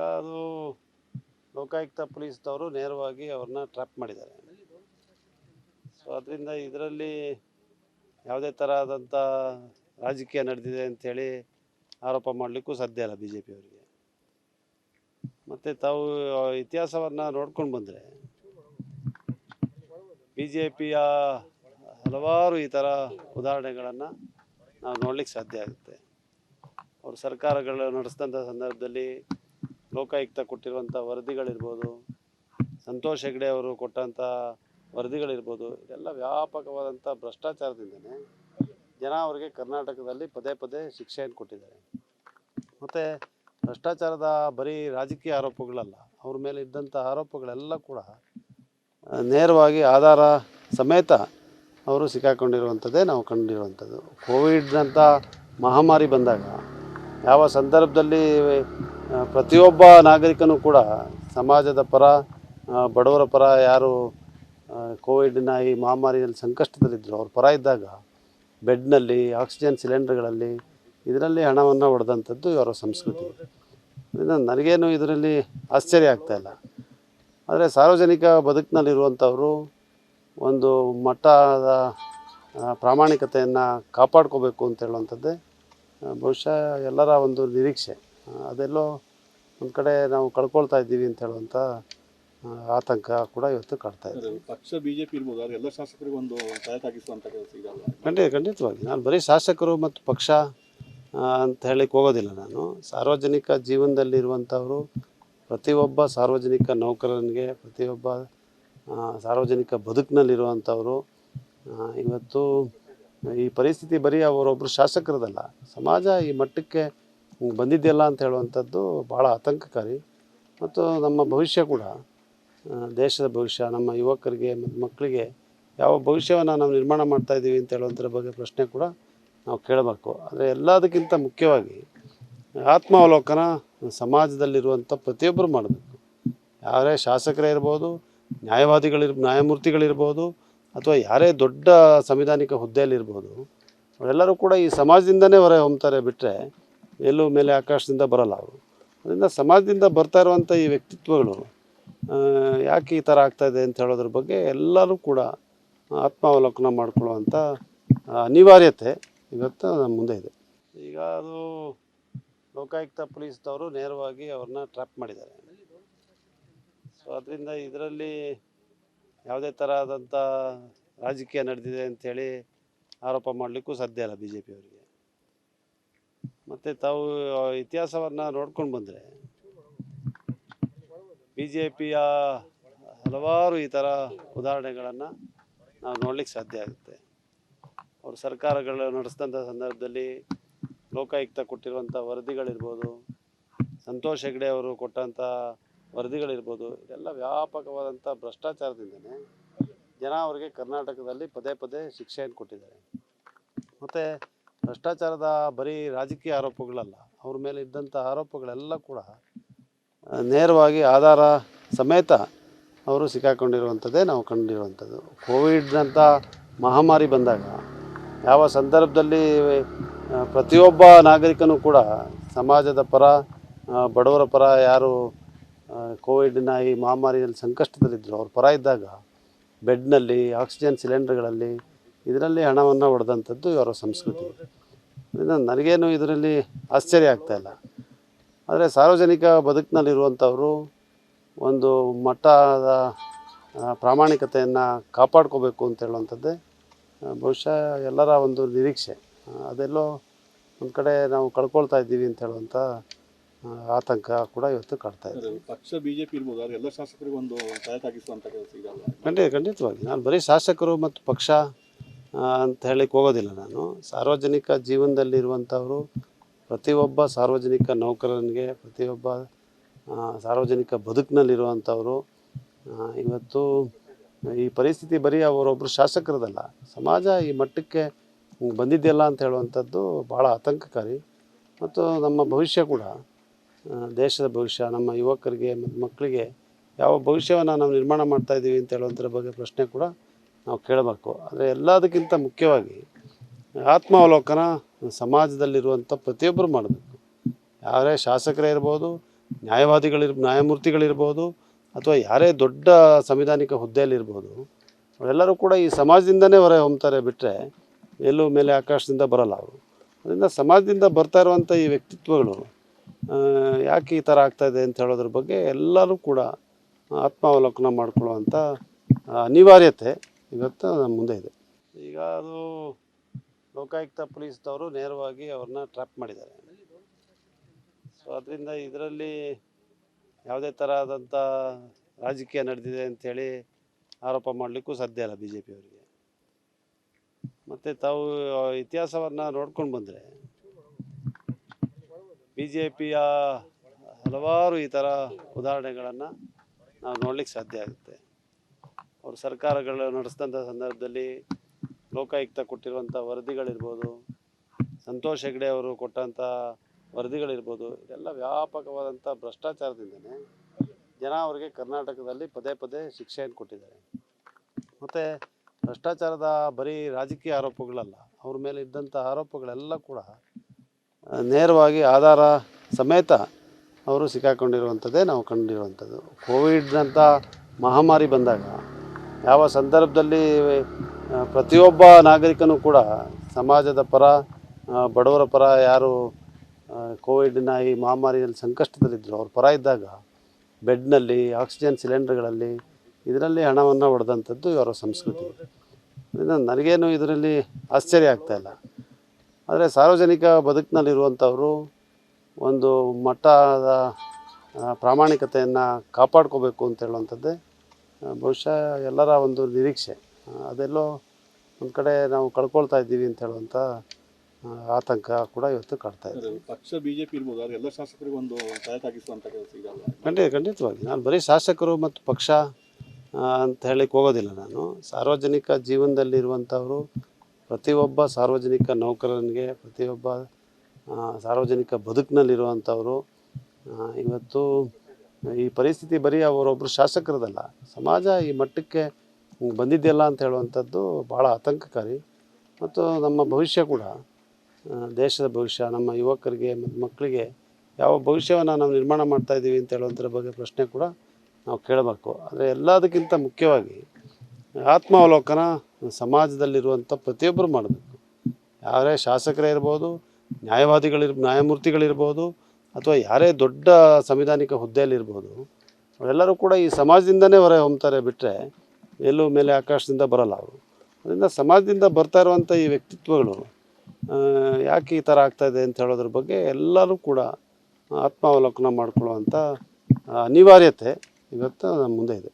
ಅದು ಲೋಕಾಯುಕ್ತ ಪೊಲೀಸ್ದವರು ನೇರವಾಗಿ ಅವ್ರನ್ನ ಟ್ರ್ಯಾಪ್ ಮಾಡಿದ್ದಾರೆ. ಸೊ ಅದರಿಂದ ಇದರಲ್ಲಿ ಯಾವುದೇ ಥರದಂಥ ರಾಜಕೀಯ ನಡೆದಿದೆ ಅಂಥೇಳಿ ಆರೋಪ ಮಾಡಲಿಕ್ಕೂ ಸಾಧ್ಯ ಇಲ್ಲ ಬಿ ಜೆ ಪಿಯವರಿಗೆ. ಮತ್ತು ತಾವು ಇತಿಹಾಸವನ್ನು ನೋಡ್ಕೊಂಡು ಬಂದರೆ ಬಿ ಜೆ ಪಿಯ ಹಲವಾರು ಈ ಥರ ಉದಾಹರಣೆಗಳನ್ನು ನಾವು ನೋಡಲಿಕ್ಕೆ ಸಾಧ್ಯ ಆಗುತ್ತೆ. ಅವರು ಸರ್ಕಾರಗಳು ನಡೆಸಿದಂಥ ಸಂದರ್ಭದಲ್ಲಿ ಲೋಕಾಯುಕ್ತ ಕೊಟ್ಟಿರುವಂಥ ವರದಿಗಳಿರ್ಬೋದು, ಸಂತೋಷ್ ಹೆಗ್ಡೆ ಅವರು ಕೊಟ್ಟಂಥ ವರದಿಗಳಿರ್ಬೋದು, ಇದೆಲ್ಲ ವ್ಯಾಪಕವಾದಂಥ ಭ್ರಷ್ಟಾಚಾರದಿಂದನೇ ಜನ ಅವರಿಗೆ ಕರ್ನಾಟಕದಲ್ಲಿ ಪದೇ ಪದೇ ಶಿಕ್ಷೆಯನ್ನು ಕೊಟ್ಟಿದ್ದಾರೆ. ಮತ್ತು ಭ್ರಷ್ಟಾಚಾರದ ಬರೀ ರಾಜಕೀಯ ಆರೋಪಗಳಲ್ಲ, ಅವ್ರ ಮೇಲೆ ಇದ್ದಂಥ ಆರೋಪಗಳೆಲ್ಲ ಕೂಡ ನೇರವಾಗಿ ಆಧಾರ ಸಮೇತ ಅವರು ಸಿಕ್ಕಾಕೊಂಡಿರುವಂಥದ್ದೇ ನಾವು ಕಂಡಿರುವಂಥದ್ದು. ಕೋವಿಡ್ನಂಥ ಮಹಾಮಾರಿ ಬಂದಾಗ ಯಾವ ಸಂದರ್ಭದಲ್ಲಿ ಪ್ರತಿಯೊಬ್ಬ ನಾಗರಿಕನೂ ಕೂಡ ಸಮಾಜದ ಪರ, ಬಡವರ ಪರ, ಯಾರು ಕೋವಿಡ್ನ ಈ ಮಹಾಮಾರಿಯಲ್ಲಿ ಸಂಕಷ್ಟದಲ್ಲಿದ್ದರು ಅವ್ರ ಪರ ಇದ್ದಾಗ ಬೆಡ್ನಲ್ಲಿ, ಆಕ್ಸಿಜನ್ ಸಿಲಿಂಡರ್ಗಳಲ್ಲಿ ಇದರಲ್ಲಿ ಹಣವನ್ನು ಹೊಡೆದಂಥದ್ದು ಇವರ ಸಂಸ್ಕೃತಿ. ನನಗೇನು ಇದರಲ್ಲಿ ಆಶ್ಚರ್ಯ ಆಗ್ತಾಯಿಲ್ಲ. ಆದರೆ ಸಾರ್ವಜನಿಕ ಬದುಕಿನಲ್ಲಿರುವಂಥವರು ಒಂದು ಮಟ್ಟದ ಪ್ರಾಮಾಣಿಕತೆಯನ್ನು ಕಾಪಾಡ್ಕೋಬೇಕು ಅಂತ ಹೇಳುವಂಥದ್ದೇ ಬಹುಶಃ ಎಲ್ಲರ ಒಂದು ನಿರೀಕ್ಷೆ. ಅದೆಲ್ಲೋ ಒಂದು ಕಡೆ ನಾವು ಕಳ್ಕೊಳ್ತಾ ಇದ್ದೀವಿ ಅಂತ ಹೇಳುವಂಥ ಆತಂಕ ಕೂಡ ಇವತ್ತು ಕಾಡ್ತಾ ಇದೆ. ಪಕ್ಷ ಬಿಜೆಪಿ ಇರ್ಬೋದು, ಆದರೆ ಎಲ್ಲ ಶಾಸಕರಿಗೆ ಒಂದು ಸಹಾಯಕಾಗಿಸುವಂಥ ಕೆಲಸ ಇದಲ್ಲ. ಖಂಡಿತವಾಗಿ ನಾನು ಬರೀ ಶಾಸಕರು ಮತ್ತು ಪಕ್ಷ ಅಂತ ಹೇಳಲಿಕ್ಕೆ ಹೋಗೋದಿಲ್ಲ. ನಾನು ಸಾರ್ವಜನಿಕ ಜೀವನದಲ್ಲಿರುವಂಥವರು, ಪ್ರತಿಯೊಬ್ಬ ಸಾರ್ವಜನಿಕ ನೌಕರನಿಗೆ, ಪ್ರತಿಯೊಬ್ಬ ಸಾರ್ವಜನಿಕ ಬದುಕಿನಲ್ಲಿರುವಂಥವರು ಇವತ್ತು ಈ ಪರಿಸ್ಥಿತಿ ಬರೀ ಅವರೊಬ್ಬರು ಶಾಸಕರದಲ್ಲ, ಸಮಾಜ ಈ ಮಟ್ಟಕ್ಕೆ ಬಂದಿದೆಯಲ್ಲ ಅಂತ ಹೇಳುವಂಥದ್ದು ಭಾಳ ಆತಂಕಕಾರಿ. ಮತ್ತು ನಮ್ಮ ಭವಿಷ್ಯ ಕೂಡ, ದೇಶದ ಭವಿಷ್ಯ, ನಮ್ಮ ಯುವಕರಿಗೆ ಮತ್ತು ಮಕ್ಕಳಿಗೆ ಯಾವ ಭವಿಷ್ಯವನ್ನು ನಾವು ನಿರ್ಮಾಣ ಮಾಡ್ತಾಯಿದ್ದೀವಿ ಅಂತ ಹೇಳುವಂಥದ್ರ ಬಗ್ಗೆ ಪ್ರಶ್ನೆ ಕೂಡ ನಾವು ಕೇಳಬೇಕು. ಆದರೆ ಎಲ್ಲದಕ್ಕಿಂತ ಮುಖ್ಯವಾಗಿ ಆತ್ಮಾವಲೋಕನ ಸಮಾಜದಲ್ಲಿರುವಂಥ ಪ್ರತಿಯೊಬ್ಬರು ಮಾಡಬೇಕು. ಯಾರೇ ಶಾಸಕರೇ ಇರ್ಬೋದು, ನ್ಯಾಯಮೂರ್ತಿಗಳಿರ್ಬೋದು, ಅಥವಾ ಯಾರೇ ದೊಡ್ಡ ಸಂವಿಧಾನಿಕ ಹುದ್ದೆಯಲ್ಲಿರ್ಬೋದು, ಅವರೆಲ್ಲರೂ ಕೂಡ ಈ ಸಮಾಜದಿಂದನೇ ಹೊರ ಹೊಮ್ತಾರೆ, ಬಿಟ್ಟರೆ ಎಲ್ಲೂ ಮೇಲೆ ಆಕಾಶದಿಂದ ಬರಲ್ಲ ಅವರು. ಅದರಿಂದ ಸಮಾಜದಿಂದ ಬರ್ತಾ ಇರುವಂಥ ಈ ವ್ಯಕ್ತಿತ್ವಗಳು ಯಾಕೆ ಈ ಥರ ಆಗ್ತಾಯಿದೆ ಅಂತ ಹೇಳೋದ್ರ ಬಗ್ಗೆ ಎಲ್ಲರೂ ಕೂಡ ಆತ್ಮಾವಲೋಕನ ಮಾಡಿಕೊಳ್ಳುವಂಥ ಅನಿವಾರ್ಯತೆ ಇವತ್ತು ನಮ್ಮ ಮುಂದೆ ಇದೆ. ಈಗ ಅದು ಲೋಕಾಯುಕ್ತ ಪೊಲೀಸ್ದವರು ನೇರವಾಗಿ ಅವ್ರನ್ನ ಟ್ರ್ಯಾಪ್ ಮಾಡಿದ್ದಾರೆ. ಸೊ ಅದರಿಂದ ಇದರಲ್ಲಿ ಯಾವುದೇ ಥರದಂಥ ರಾಜಕೀಯ ನಡೆದಿದೆ ಅಂಥೇಳಿ ಆರೋಪ ಮಾಡಲಿಕ್ಕೂ ಸಾಧ್ಯ ಇಲ್ಲ ಬಿ ಜೆ ಪಿಯವರಿಗೆ. ಮತ್ತು ತಾವು ಇತಿಹಾಸವನ್ನು ನೋಡ್ಕೊಂಡು ಬಂದರೆ ಬಿ ಜೆ ಪಿಯ ಹಲವಾರು ಈ ಥರ ಉದಾಹರಣೆಗಳನ್ನು ನಾವು ನೋಡಲಿಕ್ಕೆ ಸಾಧ್ಯ ಆಗುತ್ತೆ. ಅವರು ಸರ್ಕಾರಗಳು ನಡೆಸಿದಂಥ ಸಂದರ್ಭದಲ್ಲಿ ಲೋಕಾಯುಕ್ತ ಕೊಟ್ಟಿರುವಂಥ ವರದಿಗಳಿರ್ಬೋದು, ಸಂತೋಷ್ ಹೆಗ್ಡೆ ಅವರು ಕೊಟ್ಟಂಥ ವರದಿಗಳಿರ್ಬೋದು, ಇದೆಲ್ಲ ವ್ಯಾಪಕವಾದಂಥ ಭ್ರಷ್ಟಾಚಾರದಿಂದನೇ ಜನ ಅವರಿಗೆ ಕರ್ನಾಟಕದಲ್ಲಿ ಪದೇ ಪದೇ ಶಿಕ್ಷೆಯನ್ನು ಕೊಟ್ಟಿದ್ದಾರೆ. ಮತ್ತು ಭ್ರಷ್ಟಾಚಾರದ ಬರೀ ರಾಜಕೀಯ ಆರೋಪಗಳಲ್ಲ, ಅವ್ರ ಮೇಲೆ ಇದ್ದಂಥ ಆರೋಪಗಳೆಲ್ಲ ಕೂಡ ನೇರವಾಗಿ ಆಧಾರ ಸಮೇತ ಅವರು ಸಿಕ್ಕಾಕೊಂಡಿರುವಂಥದ್ದೇ ನಾವು ಕಂಡಿರುವಂಥದ್ದು. ಕೋವಿಡ್ನಂಥ ಮಹಾಮಾರಿ ಬಂದಾಗ ಯಾವ ಸಂದರ್ಭದಲ್ಲಿ ಪ್ರತಿಯೊಬ್ಬ ನಾಗರಿಕನೂ ಕೂಡ ಸಮಾಜದ ಪರ, ಬಡವರ ಪರ, ಯಾರು ಕೋವಿಡ್ನ ಈ ಮಹಾಮಾರಿಯಲ್ಲಿ ಸಂಕಷ್ಟದಲ್ಲಿದ್ದರು ಅವ್ರ ಪರ ಇದ್ದಾಗ ಬೆಡ್ನಲ್ಲಿ, ಆಕ್ಸಿಜನ್ ಸಿಲಿಂಡರ್ಗಳಲ್ಲಿ ಇದರಲ್ಲಿ ಹಣವನ್ನು ಹೊಡೆದಂಥದ್ದು ಇವರ ಸಂಸ್ಕೃತಿ. ಅದರಿಂದ ನನಗೇನು ಇದರಲ್ಲಿ ಆಶ್ಚರ್ಯ ಆಗ್ತಾಯಿಲ್ಲ. ಆದರೆ ಸಾರ್ವಜನಿಕ ಬದುಕಿನಲ್ಲಿರುವಂಥವರು ಒಂದು ಮಟ್ಟದ ಪ್ರಾಮಾಣಿಕತೆಯನ್ನು ಕಾಪಾಡ್ಕೋಬೇಕು ಅಂತ ಹೇಳುವಂಥದ್ದೇ ಬಹುಶಃ ಎಲ್ಲರ ಒಂದು ನಿರೀಕ್ಷೆ. ಅದೆಲ್ಲೋ ಒಂದು ಕಡೆ ನಾವು ಕಳ್ಕೊಳ್ತಾ ಇದ್ದೀವಿ ಅಂತ ಹೇಳುವಂಥ ಆತಂಕ ಕೂಡ ಇವತ್ತು ಕಾಡ್ತಾ ಇದೆ. ಪಕ್ಷ ಬಿಜೆಪಿ ಇರ್ಬೋದು, ಆದರೆ ಎಲ್ಲ ಶಾಸಕರಿಗೆ ಒಂದು ಸಹಾಯಕಾಗಿಸುವಂಥ ಕೆಲಸ ಇದಲ್ಲ. ಖಂಡಿತವಾಗಿ ನಾನು ಬರೀ ಶಾಸಕರು ಮತ್ತು ಪಕ್ಷ ಅಂತ ಹೇಳಲಿಕ್ಕೆ ಹೋಗೋದಿಲ್ಲ. ನಾನು ಸಾರ್ವಜನಿಕ ಜೀವನದಲ್ಲಿರುವಂಥವರು, ಪ್ರತಿಯೊಬ್ಬ ಸಾರ್ವಜನಿಕ ನೌಕರನಿಗೆ, ಪ್ರತಿಯೊಬ್ಬ ಸಾರ್ವಜನಿಕ ಬದುಕಿನಲ್ಲಿರುವಂಥವರು ಇವತ್ತು ಈ ಪರಿಸ್ಥಿತಿ ಬರೀ ಅವರೊಬ್ಬರು ಶಾಸಕರದಲ್ಲ, ಸಮಾಜ ಈ ಮಟ್ಟಕ್ಕೆ ಬಂದಿದೆಯಲ್ಲ ಅಂತ ಹೇಳುವಂಥದ್ದು ಭಾಳ ಆತಂಕಕಾರಿ. ಮತ್ತು ನಮ್ಮ ಭವಿಷ್ಯ ಕೂಡ, ದೇಶದ ಭವಿಷ್ಯ, ನಮ್ಮ ಯುವಕರಿಗೆ ಮತ್ತು ಮಕ್ಕಳಿಗೆ ಯಾವ ಭವಿಷ್ಯವನ್ನು ನಾವು ನಿರ್ಮಾಣ ಮಾಡ್ತಾಯಿದ್ದೀವಿ ಅಂತ ಹೇಳುವಂಥದ್ರ ಬಗ್ಗೆ ಪ್ರಶ್ನೆ ಕೂಡ ನಾವು ಕೇಳಬೇಕು. ಆದರೆ ಎಲ್ಲದಕ್ಕಿಂತ ಮುಖ್ಯವಾಗಿ ಆತ್ಮಾವಲೋಕನ ಸಮಾಜದಲ್ಲಿರುವಂಥ ಪ್ರತಿಯೊಬ್ಬರು ಮಾಡಬೇಕು. ಯಾರೇ ಶಾಸಕರೇ ಇರ್ಬೋದು, ನ್ಯಾಯಮೂರ್ತಿಗಳಿರ್ಬೋದು ಅಥವಾ ಯಾರೇ ದೊಡ್ಡ ಸಂವಿಧಾನಿಕ ಹುದ್ದೆಯಲ್ಲಿರ್ಬೋದು, ಅವರೆಲ್ಲರೂ ಕೂಡ ಈ ಸಮಾಜದಿಂದನೇ ಹೊರ ಹೊಮ್ತಾರೆ ಬಿಟ್ಟರೆ ಎಲ್ಲೂ ಮೇಲೆ ಆಕಾಶದಿಂದ ಬರಲ್ಲ ಅವರು. ಅದರಿಂದ ಸಮಾಜದಿಂದ ಬರ್ತಾ ಇರುವಂಥ ಈ ವ್ಯಕ್ತಿತ್ವಗಳು ಯಾಕೆ ಈ ಥರ ಆಗ್ತಾಯಿದೆ ಅಂತ ಹೇಳೋದ್ರ ಬಗ್ಗೆ ಎಲ್ಲರೂ ಕೂಡ ಆತ್ಮಾವಲೋಕನ ಮಾಡ್ಕೊಳ್ಳುವಂಥ ಅನಿವಾರ್ಯತೆ ಇವತ್ತು ನಮ್ಮ ಮುಂದೆ ಇದೆ. ಈಗ ಅದು ಲೋಕಾಯುಕ್ತ ಪೊಲೀಸ್ದವರು ನೇರವಾಗಿ ಅವ್ರನ್ನ ಟ್ರ್ಯಾಪ್ ಮಾಡಿದ್ದಾರೆ. ಸೊ ಅದರಿಂದ ಇದರಲ್ಲಿ ಯಾವುದೇ ಥರದಂಥ ರಾಜಕೀಯ ನಡೆದಿದೆ ಅಂಥೇಳಿ ಆರೋಪ ಮಾಡಲಿಕ್ಕೂ ಸಾಧ್ಯ ಇಲ್ಲ ಬಿ ಜೆ ಪಿಯವರಿಗೆ. ಮತ್ತು ತಾವು ಇತಿಹಾಸವನ್ನು ನೋಡ್ಕೊಂಡು ಬಂದರೆ ಬಿ ಜೆ ಪಿಯ ಹಲವಾರು ಈ ಥರ ಉದಾಹರಣೆಗಳನ್ನು ನಾವು ನೋಡ್ಲಿಕ್ಕೆ ಸಾಧ್ಯ ಆಗುತ್ತೆ. ಅವರು ಸರ್ಕಾರಗಳು ನಡೆಸಿದಂಥ ಸಂದರ್ಭದಲ್ಲಿ ಲೋಕಾಯುಕ್ತ ಕೊಟ್ಟಿರುವಂಥ ವರದಿಗಳಿರ್ಬೋದು, ಸಂತೋಷ್ ಹೆಗ್ಡೆ ಅವರು ಕೊಟ್ಟಂಥ ವರದಿಗಳಿರ್ಬೋದು, ಇದೆಲ್ಲ ವ್ಯಾಪಕವಾದಂಥ ಭ್ರಷ್ಟಾಚಾರದಿಂದನೇ ಜನ ಅವರಿಗೆ ಕರ್ನಾಟಕದಲ್ಲಿ ಪದೇ ಪದೇ ಶಿಕ್ಷೆಯನ್ನು ಕೊಟ್ಟಿದ್ದಾರೆ. ಮತ್ತು ಭ್ರಷ್ಟಾಚಾರದ ಬರೀ ರಾಜಕೀಯ ಆರೋಪಗಳಲ್ಲ, ಅವ್ರ ಮೇಲೆ ಇದ್ದಂಥ ಆರೋಪಗಳೆಲ್ಲ ಕೂಡ ನೇರವಾಗಿ ಆಧಾರ ಸಮೇತ ಅವರು ಸಿಕ್ಕಾಕೊಂಡಿರುವಂಥದ್ದೇ ನಾವು ಕಂಡಿರುವಂಥದ್ದು. ಕೋವಿಡ್ನಂಥ ಮಹಾಮಾರಿ ಬಂದಾಗ ಯಾವ ಸಂದರ್ಭದಲ್ಲಿ ಪ್ರತಿಯೊಬ್ಬ ನಾಗರಿಕನೂ ಕೂಡ ಸಮಾಜದ ಪರ, ಬಡವರ ಪರ, ಯಾರು ಕೋವಿಡ್ನ ಈ ಮಹಾಮಾರಿಯಲ್ಲಿ ಸಂಕಷ್ಟದಲ್ಲಿದ್ದರು ಅವ್ರ ಪರ ಇದ್ದಾಗ ಬೆಡ್ನಲ್ಲಿ, ಆಕ್ಸಿಜನ್ ಸಿಲಿಂಡರ್ಗಳಲ್ಲಿ ಇದರಲ್ಲಿ ಹಣವನ್ನು ಹೊಡೆದಂಥದ್ದು ಇವರ ಸಂಸ್ಕೃತಿ. ಅದರಿಂದ ನನಗೇನು ಇದರಲ್ಲಿ ಆಶ್ಚರ್ಯ ಆಗ್ತಾಯಿಲ್ಲ. ಆದರೆ ಸಾರ್ವಜನಿಕ ಬದುಕಿನಲ್ಲಿರುವಂಥವರು ಒಂದು ಮಟ್ಟದ ಪ್ರಾಮಾಣಿಕತೆಯನ್ನು ಕಾಪಾಡ್ಕೋಬೇಕು ಅಂತ ಹೇಳುವಂಥದ್ದೇ ಬಹುಶಃ ಎಲ್ಲರ ಒಂದು ನಿರೀಕ್ಷೆ. ಅದೆಲ್ಲೋ ಒಂದು ಕಡೆ ನಾವು ಕಳ್ಕೊಳ್ತಾ ಇದ್ದೀವಿ ಅಂತ ಹೇಳುವಂಥ ಆತಂಕ ಕೂಡ ಇವತ್ತು ಕಾಡ್ತಾ ಇದೆ. ಪಕ್ಷ ಬಿಜೆಪಿ ಇರ್ಬೋದು, ಆದರೆ ಎಲ್ಲ ಶಾಸಕರಿಗೆ ಒಂದು ಸಹಾಯಕ ಆಗಿಸುವಂಥ ಕೆಲಸ ಇದಲ್ಲ. ಖಂಡಿತವಾಗಿ ನಾನು ಬರೀ ಶಾಸಕರು ಮತ್ತು ಪಕ್ಷ ಅಂತ ಹೇಳಿಕ್ಕೆ ಹೋಗೋದಿಲ್ಲ. ನಾನು ಸಾರ್ವಜನಿಕ ಜೀವನದಲ್ಲಿರುವಂಥವರು, ಪ್ರತಿಯೊಬ್ಬ ಸಾರ್ವಜನಿಕ ನೌಕರನಿಗೆ, ಪ್ರತಿಯೊಬ್ಬ ಸಾರ್ವಜನಿಕ ಬದುಕಿನಲ್ಲಿರುವಂಥವರು ಇವತ್ತು ಈ ಪರಿಸ್ಥಿತಿ ಬರೀ ಅವರೊಬ್ಬರು ಶಾಸಕರದಲ್ಲ, ಸಮಾಜ ಈ ಮಟ್ಟಕ್ಕೆ ಬಂದಿದೆಯಲ್ಲ ಅಂತ ಹೇಳುವಂಥದ್ದು ಭಾಳ ಆತಂಕಕಾರಿ. ಮತ್ತು ನಮ್ಮ ಭವಿಷ್ಯ ಕೂಡ, ದೇಶದ ಭವಿಷ್ಯ, ನಮ್ಮ ಯುವಕರಿಗೆ ಮತ್ತು ಮಕ್ಕಳಿಗೆ ಯಾವ ಭವಿಷ್ಯವನ್ನು ನಾವು ನಿರ್ಮಾಣ ಮಾಡ್ತಾಯಿದ್ದೀವಿ ಅಂತ ಹೇಳುವಂಥದ್ರ ಬಗ್ಗೆ ಪ್ರಶ್ನೆ ಕೂಡ ನಾವು ಕೇಳಬೇಕು. ಆದರೆ ಎಲ್ಲದಕ್ಕಿಂತ ಮುಖ್ಯವಾಗಿ ಆತ್ಮಾವಲೋಕನ ಸಮಾಜದಲ್ಲಿರುವಂಥ ಪ್ರತಿಯೊಬ್ಬರು ಮಾಡಬೇಕು. ಯಾರೇ ಶಾಸಕರೇ ಇರ್ಬೋದು, ನ್ಯಾಯಮೂರ್ತಿಗಳಿರ್ಬೋದು ಅಥವಾ ಯಾರೇ ದೊಡ್ಡ ಸಂವಿಧಾನಿಕ ಹುದ್ದೆಯಲ್ಲಿರ್ಬೋದು, ಅವರೆಲ್ಲರೂ ಕೂಡ ಈ ಸಮಾಜದಿಂದನೇ ಹೊರ ಹೊಮ್ತಾರೆ ಬಿಟ್ಟರೆ ಎಲ್ಲೂ ಮೇಲೆ ಆಕಾಶದಿಂದ ಬರಲ್ಲ ಅವರು. ಅದರಿಂದ ಸಮಾಜದಿಂದ ಬರ್ತಾ ಇರುವಂಥ ಈ ವ್ಯಕ್ತಿತ್ವಗಳು ಯಾಕೆ ಈ ಥರ ಆಗ್ತಾಯಿದೆ ಅಂತ ಹೇಳೋದ್ರ ಬಗ್ಗೆ ಎಲ್ಲರೂ ಕೂಡ ಆತ್ಮಾವಲೋಕನ ಮಾಡ್ಕೊಳ್ಳುವಂಥ ಅನಿವಾರ್ಯತೆ ಇವತ್ತು ನಮ್ಮ ಮುಂದೆ ಇದೆ.